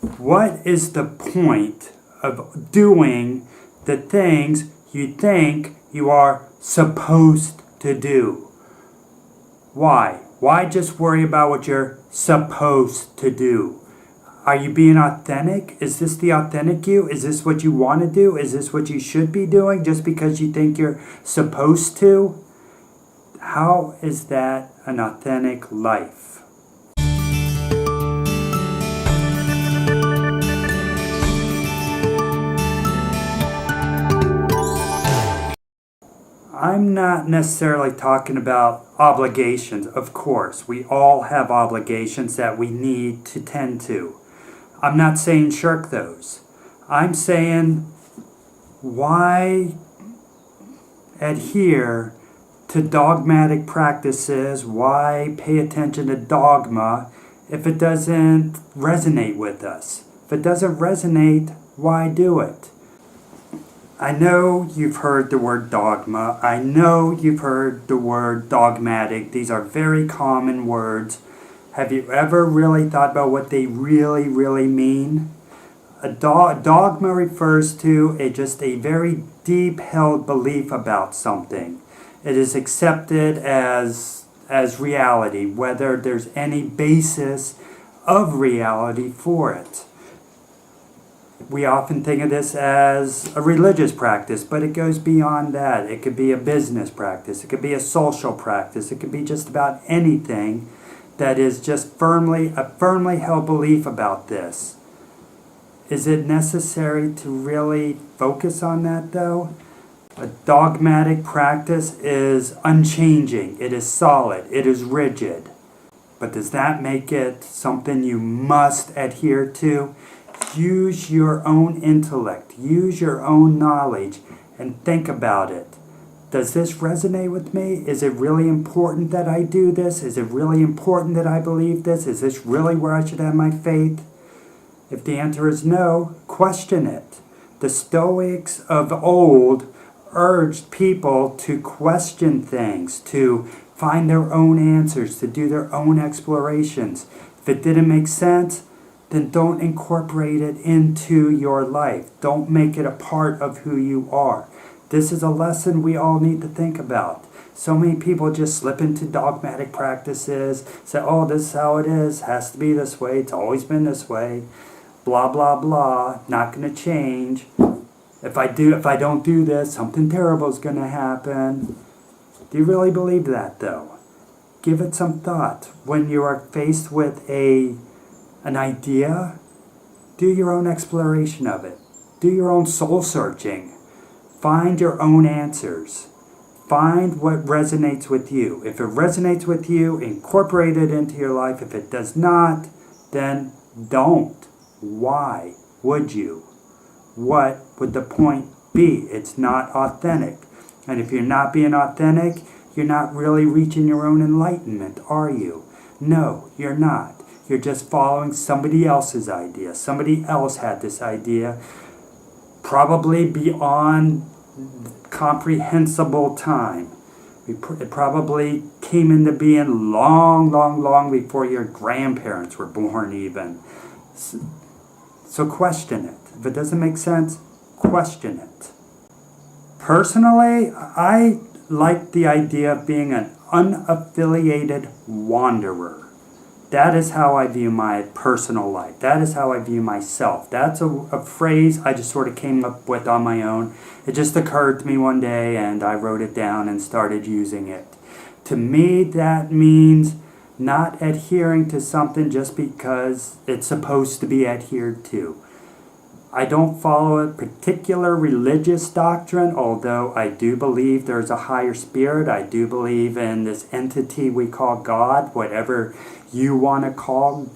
What is the point of doing the things you think you are supposed to do? Why? Why just worry about what you're supposed to do? Are you being authentic? Is this the authentic you? Is this what you want to do? Is this what you should be doing just because you think you're supposed to? How is that an authentic life? I'm not necessarily talking about obligations. Of course, we all have obligations that we need to tend to. I'm not saying shirk those. I'm saying why adhere to dogmatic practices? Why pay attention to dogma if it doesn't resonate with us? If it doesn't resonate, why do it? I know you've heard the word dogma. I know you've heard the word dogmatic. These are very common words. Have you ever really thought about what they really mean? A dogma refers to just a very deep-held belief about something. It is accepted as reality, whether there's any basis of reality for it. We often think of this as a religious practice, but it goes beyond that. It could be a business practice. It could be a social practice. It could be just about anything that is just a firmly held belief about this. Is it necessary to really focus on that, though? A dogmatic practice is unchanging. It is solid. It is rigid. But does that make it something you must adhere to? Use your own intellect, use your own knowledge, and think about it. Does this resonate with me? Is it really important that I do this? Is it really important that I believe this? Is this really where I should have my faith? If the answer is no, question it. The Stoics of old urged people to question things, to find their own answers, to do their own explorations. If it didn't make sense, then don't incorporate it into your life. Don't make it a part of who you are. This is a lesson we all need to think about. So many people just slip into dogmatic practices, say, oh, this is how it is, has to be this way, it's always been this way, blah, blah, blah, not going to change. If I don't do this, something terrible is going to happen. Do you really believe that, though? Give it some thought. When you are faced with an idea, do your own exploration of it. Do your own soul searching. Find your own answers. Find what resonates with you. If it resonates with you, incorporate it into your life. If it does not, then don't. Why would you? What would the point be? It's not authentic. And if you're not being authentic, you're not really reaching your own enlightenment, are you? No, you're not. You're just following somebody else's idea. Somebody else had this idea, probably beyond comprehensible time. It probably came into being long before your grandparents were born even. So question it. If it doesn't make sense, question it. Personally, I like the idea of being an unaffiliated wanderer. That is how I view my personal life. That is how I view myself. That's a phrase I just sort of came up with on my own. It just occurred to me one day and I wrote it down and started using it. To me, that means not adhering to something just because it's supposed to be adhered to. I don't follow a particular religious doctrine, although I do believe there's a higher spirit. I do believe in this entity we call God, whatever you want to call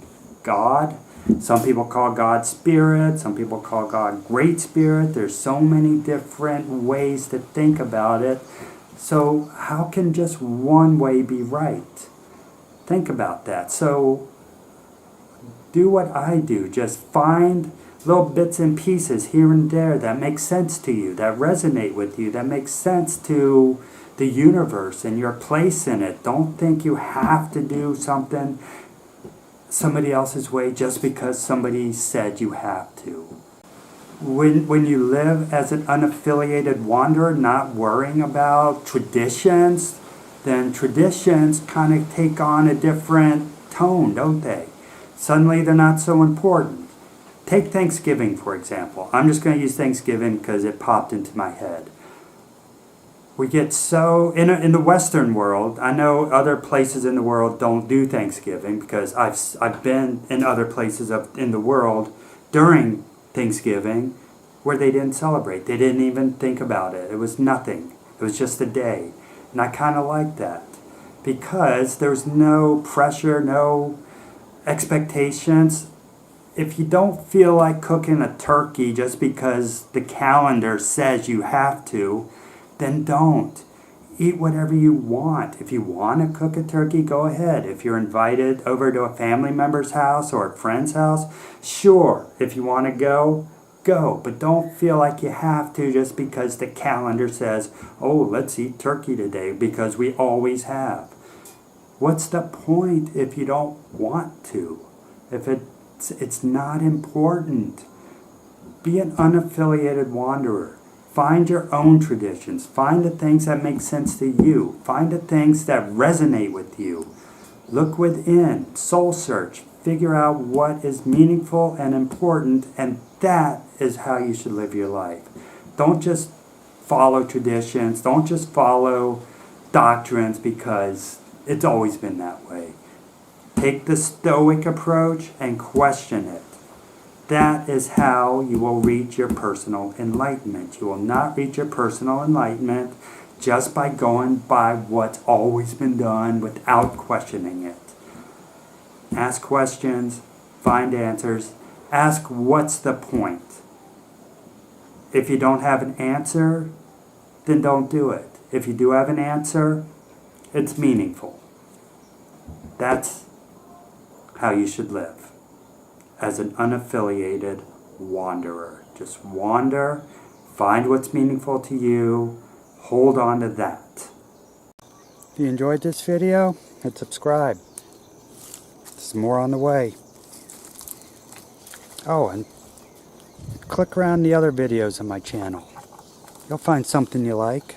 God. Some people call God Spirit. Some people call God Great Spirit. There's so many different ways to think about it. So how can just one way be right? Think about that. So do what I do. Just find little bits and pieces here and there that make sense to you, that resonate with you, that make sense to the universe and your place in it. Don't think you have to do something somebody else's way just because somebody said you have to. When you live as an unaffiliated wanderer, not worrying about traditions, then traditions kind of take on a different tone, don't they? Suddenly they're not so important. Take Thanksgiving, for example. I'm just going to use Thanksgiving because it popped into my head. We get so, in the Western world, I know other places in the world don't do Thanksgiving because I've been in other places in the world during Thanksgiving where they didn't celebrate. They didn't even think about it. It was nothing. It was just a day. And I kind of like that because there's no pressure, no expectations. If you don't feel like cooking a turkey just because the calendar says you have to, then don't. Eat whatever you want. If you want to cook a turkey, go ahead. If you're invited over to a family member's house or a friend's house, sure. If you want to go, go. But don't feel like you have to just because the calendar says, oh, let's eat turkey today because we always have. What's the point if you don't want to? If it's not important. Be an unaffiliated wanderer. Find your own traditions. Find the things that make sense to you. Find the things that resonate with you. Look within. Soul search. Figure out what is meaningful and important, and that is how you should live your life. Don't just follow traditions. Don't just follow doctrines because it's always been that way. Take the Stoic approach and question it. That is how you will reach your personal enlightenment. You will not reach your personal enlightenment just by going by what's always been done without questioning it. Ask questions, find answers, ask what's the point. If you don't have an answer, then don't do it. If you do have an answer, it's meaningful. That's how you should live as an unaffiliated wanderer. Just wander, find what's meaningful to you, hold on to that. If you enjoyed this video, hit subscribe. There's more on the way. Oh, and click around the other videos on my channel. You'll find something you like.